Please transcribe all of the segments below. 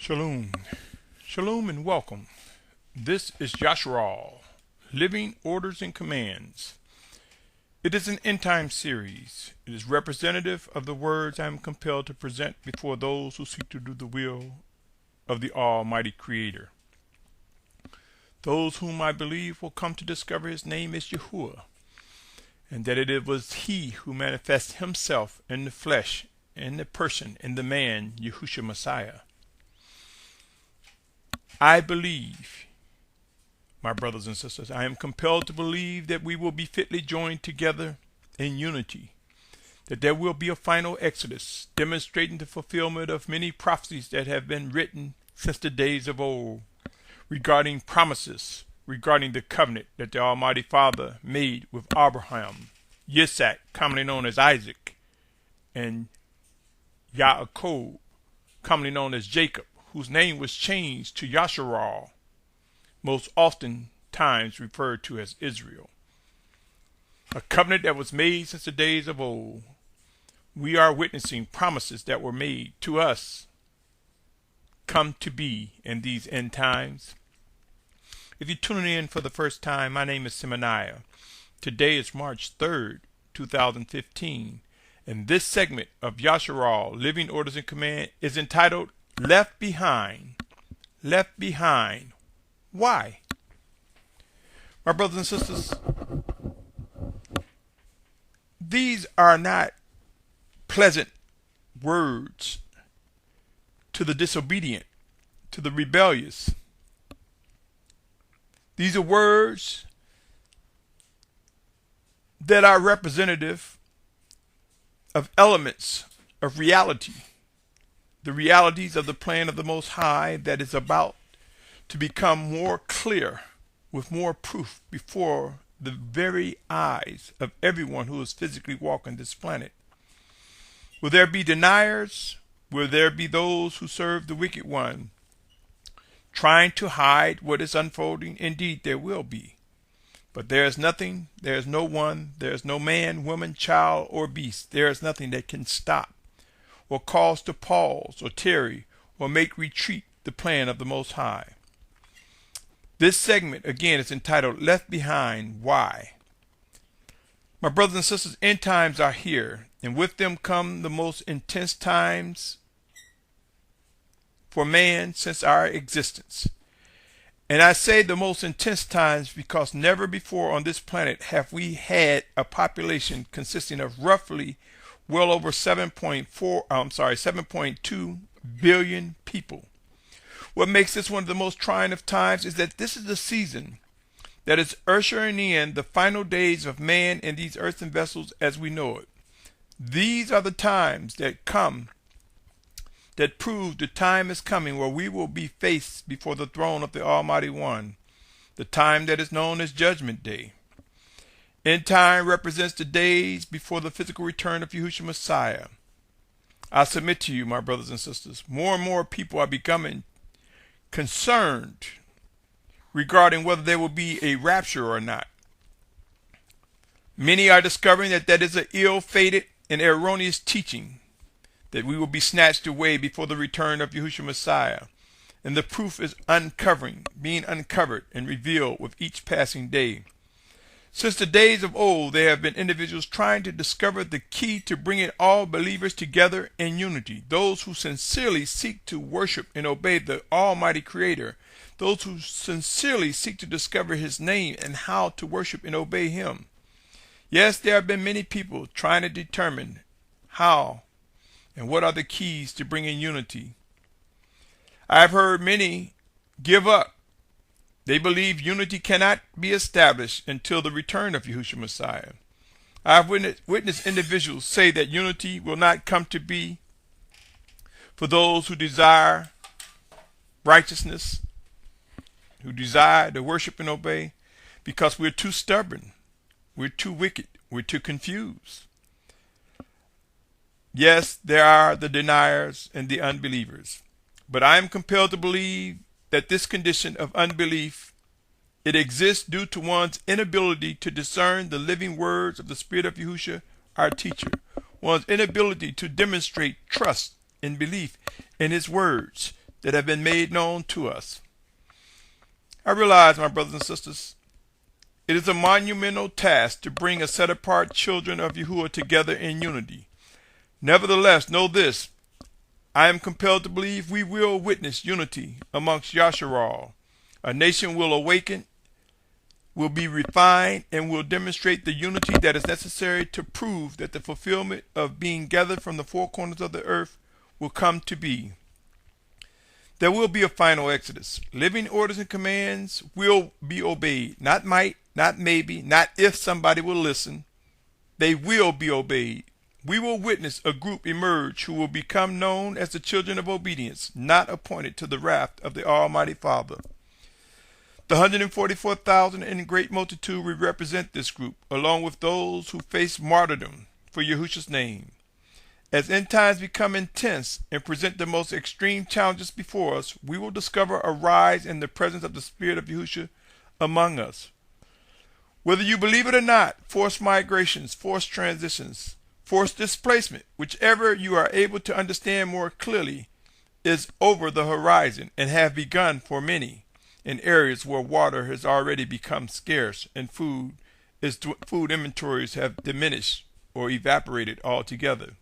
Shalom. Shalom and welcome. This is Yasharal, Living Orders and Commands. It is an end-time series. It is representative of the words I am compelled to present before those who seek to do the will of the Almighty Creator. Those whom I believe will come to discover His name is Yahuwah, and that it was He who manifests Himself in the flesh, in the person, in the man, Yahushua Messiah. I believe, my brothers and sisters, I am compelled to believe that we will be fitly joined together in unity, that there will be a final exodus, demonstrating the fulfillment of many prophecies that have been written since the days of old, regarding promises, regarding the covenant that the Almighty Father made with Abraham, Yitzhak, commonly known as Isaac, and Yaakov, commonly known as Jacob, whose name was changed to Yasharal, most often times referred to as Israel. A covenant that was made since the days of old. We are witnessing promises that were made to us come to be in these end times. If you're tuning in for the first time, my name is Symmanayah. Today is March 3rd, 2015, and this segment of Yasharal, Living Orders and Command, is entitled Left Behind. Left Behind. Why? My brothers and sisters, these are not pleasant words to the disobedient, to the rebellious. These are words that are representative of elements of reality. The realities of the plan of the Most High that is about to become more clear with more proof before the very eyes of everyone who is physically walking this planet. Will there be deniers? Will there be those who serve the wicked one, trying to hide what is unfolding? Indeed, there will be. But there is nothing, there is no one, there is no man, woman, child, or beast. There is nothing that can stop or cause to pause or tarry or make retreat the plan of the Most High. This segment, again, is entitled Left Behind. Why? My brothers and sisters, end times are here, and with them come the most intense times for man since our existence. And I say the most intense times because never before on this planet have we had a population consisting of roughly well over 7.2 billion people. What makes this one of the most trying of times is that this is the season that is ushering in the final days of man in these earthen vessels as we know it. These are the times that come that prove the time is coming where we will be faced before the throne of the Almighty One, the time that is known as Judgment Day. End time represents the days before the physical return of Yahushua Messiah. I submit to you, my brothers and sisters, more and more people are becoming concerned regarding whether there will be a rapture or not. Many are discovering that that is an ill-fated and erroneous teaching, that we will be snatched away before the return of Yahushua Messiah. And the proof is being uncovered and revealed with each passing day. Since the days of old, there have been individuals trying to discover the key to bringing all believers together in unity. Those who sincerely seek to worship and obey the Almighty Creator. Those who sincerely seek to discover His name and how to worship and obey Him. Yes, there have been many people trying to determine how and what are the keys to bringing unity. I've heard many give up. They believe unity cannot be established until the return of Yahushua Messiah. I've witnessed individuals say that unity will not come to be for those who desire righteousness, who desire to worship and obey, because we're too stubborn, we're too wicked, we're too confused. Yes, there are the deniers and the unbelievers, but I am compelled to believe that this condition of unbelief, it exists due to one's inability to discern the living words of the Spirit of Yahushua, our teacher, one's inability to demonstrate trust and belief in His words, that have been made known to us. I realize, my brothers and sisters, it is a monumental task to bring a set-apart children of Yahuwah together in unity. Nevertheless, know this: I am compelled to believe we will witness unity amongst Yasharal. A nation will awaken, will be refined, and will demonstrate the unity that is necessary to prove that the fulfillment of being gathered from the four corners of the earth will come to be. There will be a final exodus. Living orders and commands will be obeyed. Not might, not maybe, not if somebody will listen. They will be obeyed. We will witness a group emerge who will become known as the children of obedience, not appointed to the wrath of the Almighty Father. The 144,000 in great multitude will represent this group, along with those who face martyrdom for Yahushua's name. As end times become intense and present the most extreme challenges before us, we will discover a rise in the presence of the Spirit of Yahushua among us. Whether you believe it or not, forced migrations, forced transitions, forced displacement, whichever you are able to understand more clearly, is over the horizon and have begun for many in areas where water has already become scarce and food inventories have diminished or evaporated altogether.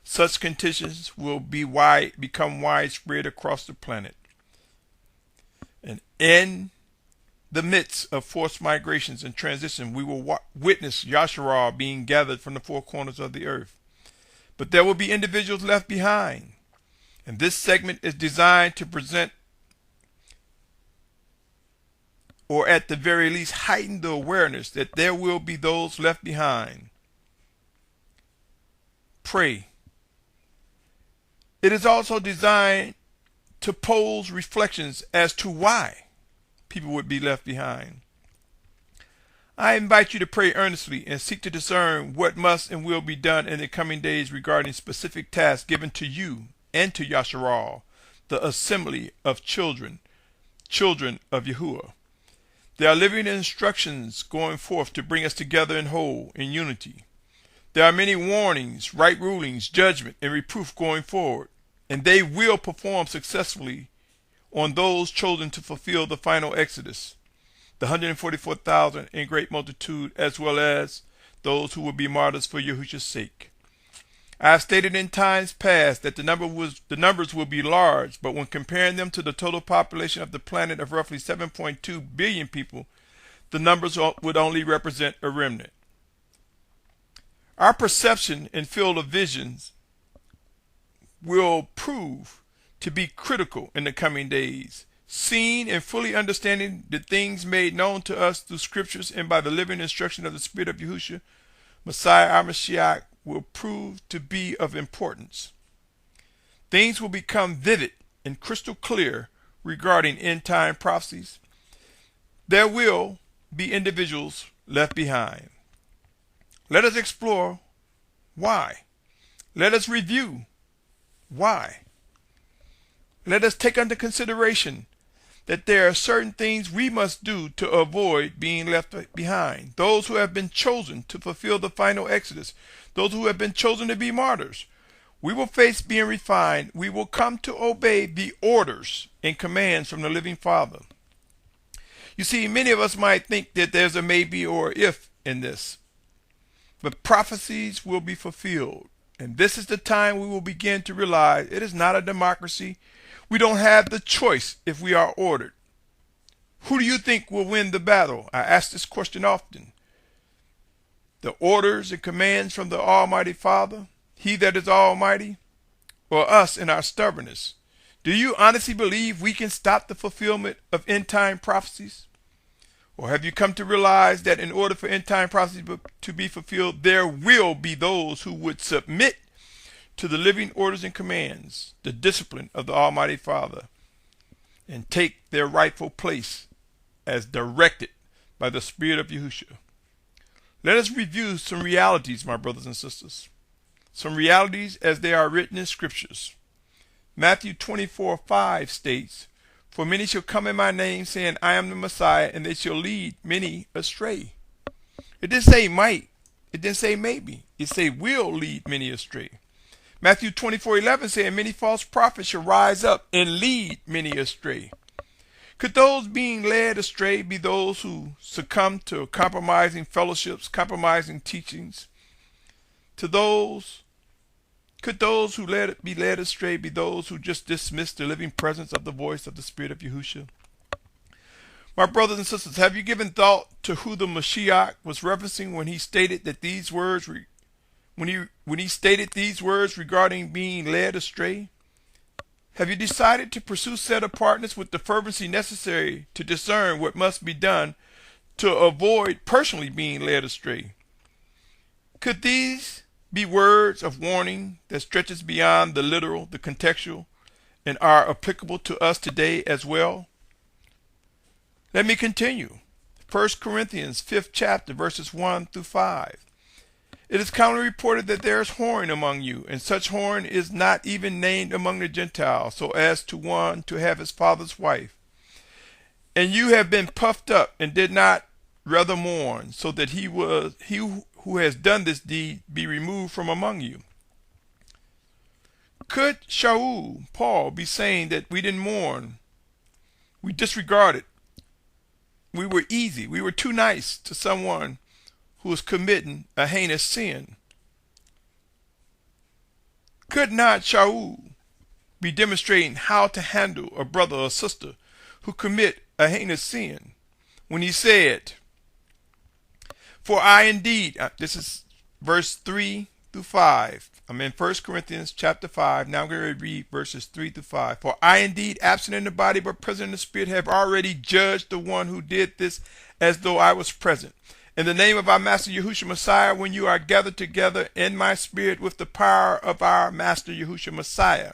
Such conditions will become widespread across the planet. And in the midst of forced migrations and transition, we will witness Yasharal being gathered from the four corners of the earth. But there will be individuals left behind. And this segment is designed to present, or at the very least heighten, the awareness that there will be those left behind. Pray. It is also designed to pose reflections as to why people would be left behind. I invite you to pray earnestly and seek to discern what must and will be done in the coming days regarding specific tasks given to you and to Yasharal, the assembly of children of Yahuwah. There are living instructions going forth to bring us together in whole, in unity. There are many warnings, right rulings, judgment, and reproof going forward, and they will perform successfully on those chosen to fulfill the final exodus, the 144,000 in great multitude, as well as those who will be martyrs for Yahushua's sake. I have stated in times past that the numbers will be large, but when comparing them to the total population of the planet of roughly 7.2 billion people, the numbers would only represent a remnant. Our perception and field of visions will prove to be critical in the coming days. Seeing and fully understanding the things made known to us through scriptures and by the living instruction of the Spirit of Yahushua, Messiah our Mashiach, will prove to be of importance. Things will become vivid and crystal clear regarding end-time prophecies. There will be individuals left behind. Let us explore why. Let us review why. Let us take under consideration that there are certain things we must do to avoid being left behind. Those who have been chosen to fulfill the final exodus, those who have been chosen to be martyrs, we will face being refined. We will come to obey the orders and commands from the living Father. You see, many of us might think that there's a maybe or if in this, but prophecies will be fulfilled. And this is the time we will begin to realize it is not a democracy. We don't have the choice if we are ordered. Who do you think will win the battle? I ask this question often. The orders and commands from the Almighty Father, He that is Almighty, or us in our stubbornness? Do you honestly believe we can stop the fulfillment of end-time prophecies? Or have you come to realize that in order for end-time prophecies to be fulfilled, there will be those who would submit to the living orders and commands, the discipline of the Almighty Father, and take their rightful place as directed by the Spirit of Yahushua? Let us review some realities, my brothers and sisters. Some realities as they are written in scriptures. Matthew 24:5 states, "For many shall come in my name, saying, I am the Messiah, and they shall lead many astray." It didn't say might. It didn't say maybe. It say will lead many astray. Matthew 24:11 said, many false prophets shall rise up and lead many astray. Could those being led astray be those who succumb to compromising fellowships, compromising teachings? Could those who be led astray be those who just dismiss the living presence of the voice of the Spirit of Yahushua? My brothers and sisters, have you given thought to who the Mashiach was referencing when he stated that these words when he stated these words regarding being led astray? Have you decided to pursue set apartness with the fervency necessary to discern what must be done to avoid personally being led astray? Could these be words of warning that stretches beyond the literal, the contextual, and are applicable to us today as well? Let me continue. 1 Corinthians 5th chapter, verses 1 through 5. It is commonly reported that there is whoring among you, and such whoring is not even named among the Gentiles, so as to one to have his father's wife. And you have been puffed up, and did not rather mourn, so that he who has done this deed be removed from among you. Could Shaul, Paul, be saying that we didn't mourn, we disregarded, we were easy, we were too nice to someone who is committing a heinous sin? Could not Shaul be demonstrating how to handle a brother or sister who commit a heinous sin when he said, for I indeed, this is verse 3 through 5. I'm in 1 Corinthians chapter 5. Now I'm going to read verses 3 through 5. For I indeed, absent in the body but present in the spirit, have already judged the one who did this as though I was present. In the name of our Master Yahushua Messiah, when you are gathered together in my spirit with the power of our Master Yahushua Messiah,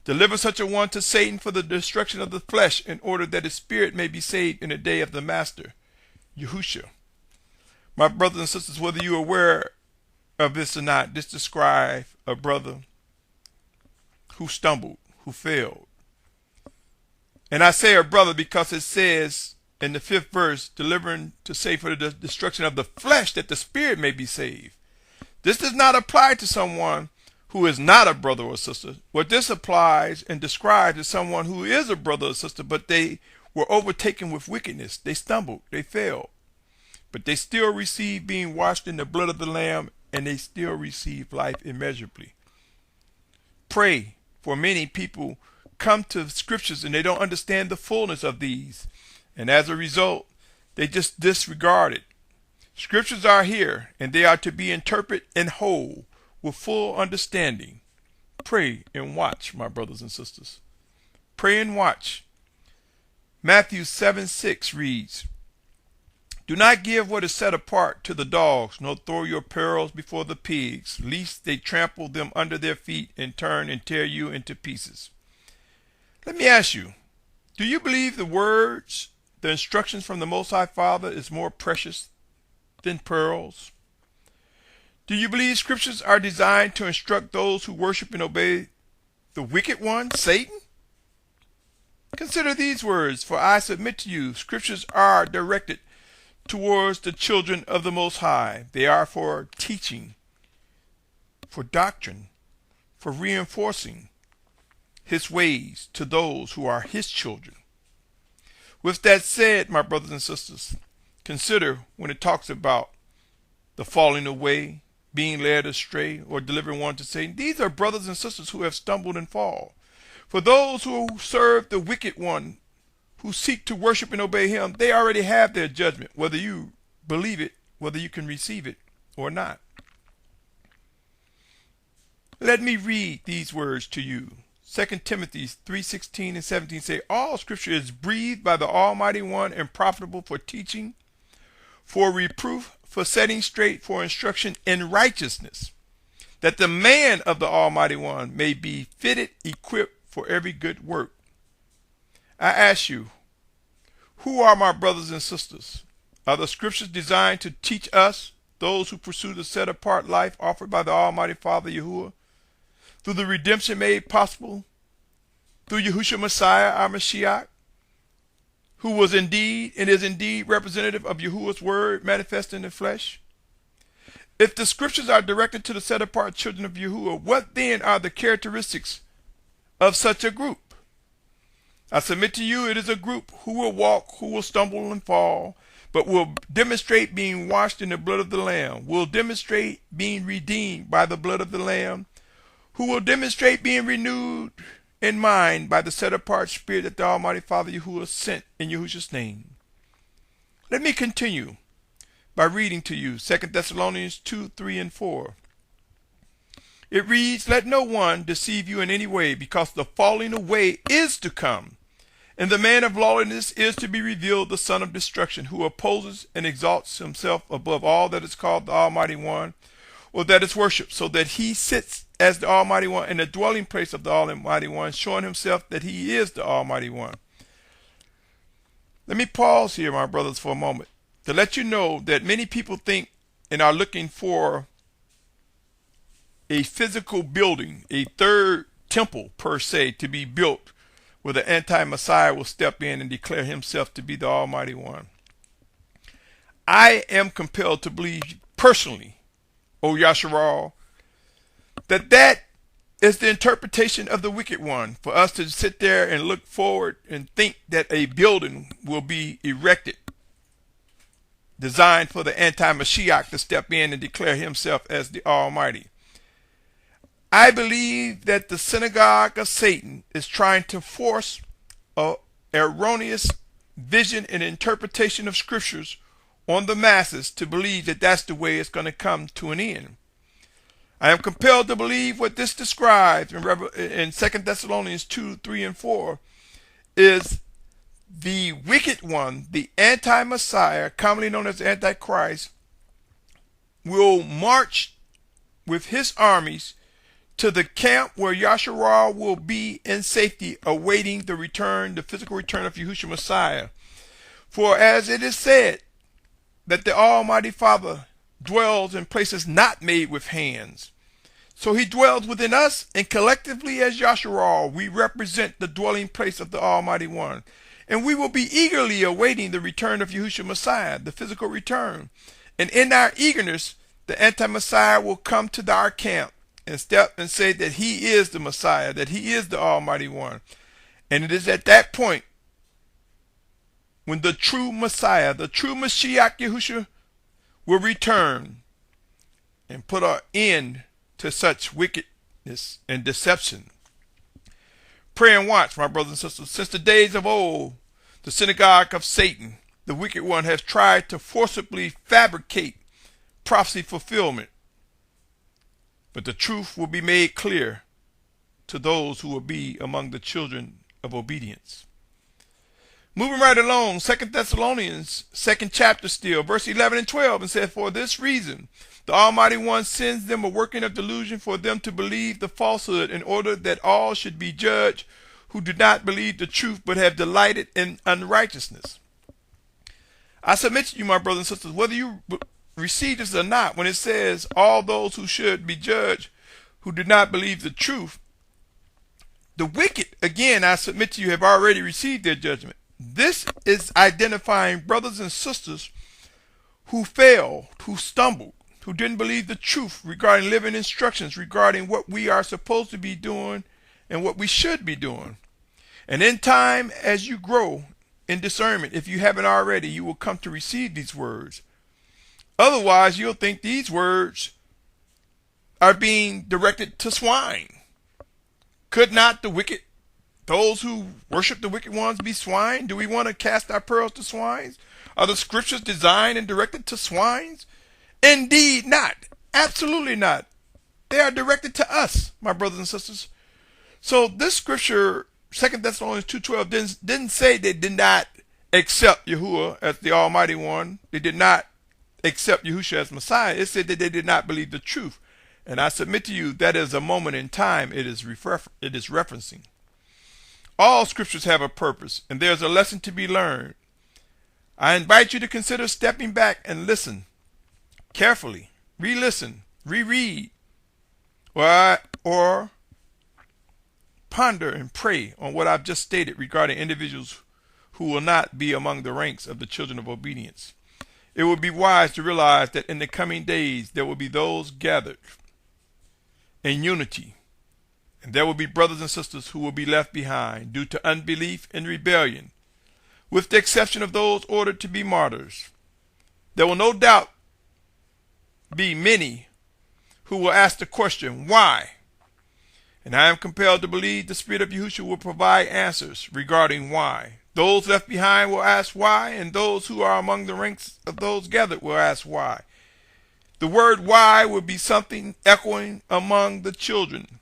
deliver such a one to Satan for the destruction of the flesh, in order that his spirit may be saved in the day of the Master Yahushua. My brothers and sisters, whether you are aware of this or not, this describes a brother who stumbled, who failed. And I say a brother because it says in the 5th verse, delivering to save for the destruction of the flesh, that the spirit may be saved. This does not apply to someone who is not a brother or sister. What this applies and describes is someone who is a brother or sister, but they were overtaken with wickedness. They stumbled, they failed, but they still receive being washed in the blood of the Lamb, and they still receive life immeasurably. Pray, for many people come to scriptures and they don't understand the fullness of these, and as a result, they just disregard it. Scriptures are here, and they are to be interpreted in whole, with full understanding. Pray and watch, my brothers and sisters. Pray and watch. Matthew 7:6 reads, do not give what is set apart to the dogs, nor throw your pearls before the pigs, lest they trample them under their feet and turn and tear you into pieces. Let me ask you, do you believe the words, the instructions from the Most High Father is more precious than pearls? Do you believe scriptures are designed to instruct those who worship and obey the wicked one, Satan? Consider these words, for I submit to you, scriptures are directed towards the children of the Most High. They are for teaching, for doctrine, for reinforcing his ways to those who are his children. With that said, my brothers and sisters, consider when it talks about the falling away, being led astray, or delivering one to Satan. These are brothers and sisters who have stumbled and fall. For those who serve the wicked one, who seek to worship and obey him, they already have their judgment, whether you believe it, whether you can receive it or not. Let me read these words to you. 2 Timothy 3:16 and 17 say, all scripture is breathed by the Almighty One and profitable for teaching, for reproof, for setting straight, for instruction in righteousness, that the man of the Almighty One may be fitted, equipped for every good work. I ask you, who are my brothers and sisters? Are the scriptures designed to teach us, those who pursue the set-apart life offered by the Almighty Father Yahuwah, through the redemption made possible through Yahushua Messiah, our Mashiach, who was indeed and is indeed representative of Yahuwah's word manifest in the flesh? If the scriptures are directed to the set apart children of Yahuwah, what then are the characteristics of such a group? I submit to you, it is a group who will walk, who will stumble and fall, but will demonstrate being washed in the blood of the Lamb, will demonstrate being redeemed by the blood of the Lamb, who will demonstrate being renewed in mind by the set apart spirit that the Almighty Father Yahuwah sent in Yahushua's name. Let me continue by reading to you 2 Thessalonians 2, 3, and 4. It reads, "Let no one deceive you in any way, because the falling away is to come, and the man of lawlessness is to be revealed, the son of destruction, who opposes and exalts himself above all that is called the Almighty One, or that is worshipped, so that he sits as the Almighty One in the dwelling place of the Almighty One, showing himself that he is the Almighty One." Let me pause here, my brothers, for a moment, to let you know that many people think and are looking for a physical building, a third temple per se, to be built where the anti-Messiah will step in and declare himself to be the Almighty One. I am compelled to believe personally, O Yasharal, that is the interpretation of the wicked one, for us to sit there and look forward and think that a building will be erected designed for the anti-Mashiach to step in and declare himself as the Almighty. I believe that the synagogue of Satan is trying to force an erroneous vision and interpretation of scriptures on the masses to believe that that's the way it's going to come to an end. I am compelled to believe what this describes in 2 Thessalonians 2, 3, and 4 is the wicked one, the anti-Messiah, commonly known as Antichrist, will march with his armies to the camp where Yasharal will be in safety, awaiting the physical return of Yahushua Messiah. For as it is said, that the Almighty Father dwells in places not made with hands. So he dwells within us, and collectively as Yasharal, we represent the dwelling place of the Almighty One. And we will be eagerly awaiting the return of Yahushua Messiah, the physical return. And in our eagerness, the anti-Messiah will come to our camp and step and say that he is the Messiah, that he is the Almighty One. And it is at that point when the true Messiah, the true Mashiach Yahushua, will return and put an end to such wickedness and deception. Pray and watch, my brothers and sisters. Since the days of old, the synagogue of Satan, the wicked one, has tried to forcibly fabricate prophecy fulfillment. But the truth will be made clear to those who will be among the children of obedience. Moving right along, 2 Thessalonians, 2nd chapter still, verse 11 and 12, and says, "For this reason, the Almighty One sends them a working of delusion for them to believe the falsehood, in order that all should be judged who do not believe the truth, but have delighted in unrighteousness." I submit to you, my brothers and sisters, whether you receive this or not, when it says all those who should be judged who do not believe the truth, the wicked, again, I submit to you, have already received their judgment. This is identifying brothers and sisters who failed, who stumbled, who didn't believe the truth regarding living instructions, regarding what we are supposed to be doing and what we should be doing. And in time, as you grow in discernment, if you haven't already, you will come to receive these words. Otherwise, you'll think these words are being directed to swine. Could not the wicked, those who worship the wicked ones, be swine? Do we want to cast our pearls to swines? Are the scriptures designed and directed to swines? Indeed not. Absolutely not. They are directed to us, my brothers and sisters. So this scripture, 2 Thessalonians 2:12, didn't say they did not accept Yahuwah as the Almighty One. They did not accept Yahushua as Messiah. It said that they did not believe the truth. And I submit to you, that is a moment in time it is referencing. All scriptures have a purpose, and there's a lesson to be learned. I invite you to consider stepping back and listen carefully, re-listen, reread, or ponder and pray on what I've just stated regarding individuals who will not be among the ranks of the children of obedience. It would be wise to realize that in the coming days there will be those gathered in unity, and there will be brothers and sisters who will be left behind due to unbelief and rebellion, with the exception of those ordered to be martyrs. There will no doubt be many who will ask the question, why? And I am compelled to believe the Spirit of Yahushua will provide answers regarding why. Those left behind will ask why, and those who are among the ranks of those gathered will ask why. The word why will be something echoing among the children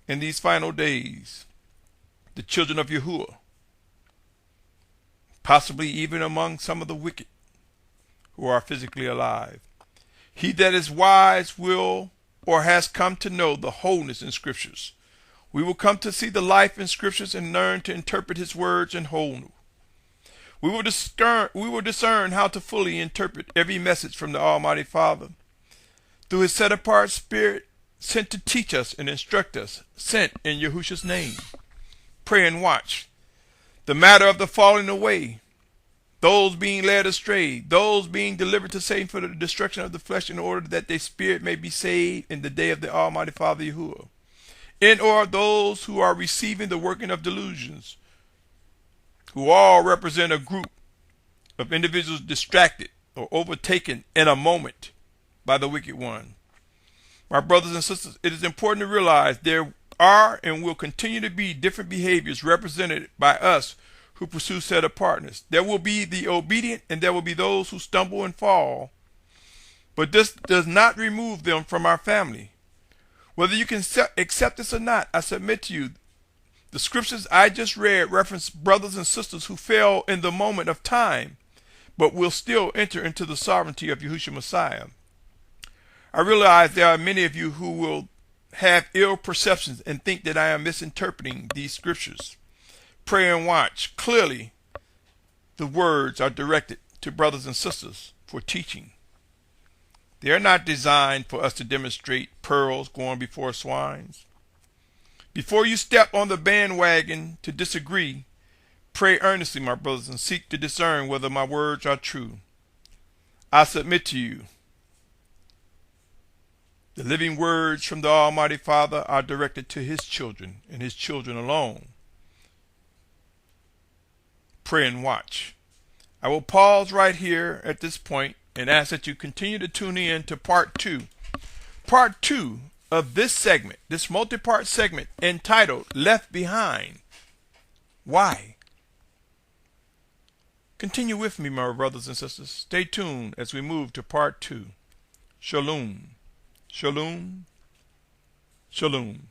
in these final days, the children of Yahuwah, possibly even among some of the wicked who are physically alive. He that is wise will or has come to know the wholeness in Scriptures. We will come to see the life in Scriptures and learn to interpret His words in whole. We will discern how to fully interpret every message from the Almighty Father through His set-apart Spirit sent to teach us and instruct us, sent in Yahushua's name. Pray and watch. The matter of the falling away, those being led astray, those being delivered to Satan for the destruction of the flesh in order that their spirit may be saved in the day of the Almighty Father Yahuwah. In or those who are receiving the working of delusions, who all represent a group of individuals distracted or overtaken in a moment by the wicked one. My brothers and sisters, it is important to realize there are and will continue to be different behaviors represented by us who pursue set apartness. There will be the obedient and there will be those who stumble and fall, but this does not remove them from our family. Whether you can accept this or not, I submit to you, the scriptures I just read reference brothers and sisters who fell in the moment of time, but will still enter into the sovereignty of Yahushua Messiah. I realize there are many of you who will have ill perceptions and think that I am misinterpreting these scriptures. Pray and watch. Clearly, the words are directed to brothers and sisters for teaching. They are not designed for us to demonstrate pearls going before swines. Before you step on the bandwagon to disagree, pray earnestly, my brothers, and seek to discern whether my words are true. I submit to you, the living words from the Almighty Father are directed to His children and His children alone. Pray and watch. I will pause right here at this point and ask that you continue to tune in to part 2. Part 2 of this segment, this multi-part segment entitled Left Behind. Why? Continue with me, my brothers and sisters. Stay tuned as we move to part 2. Shalom. Shalom. Shalom.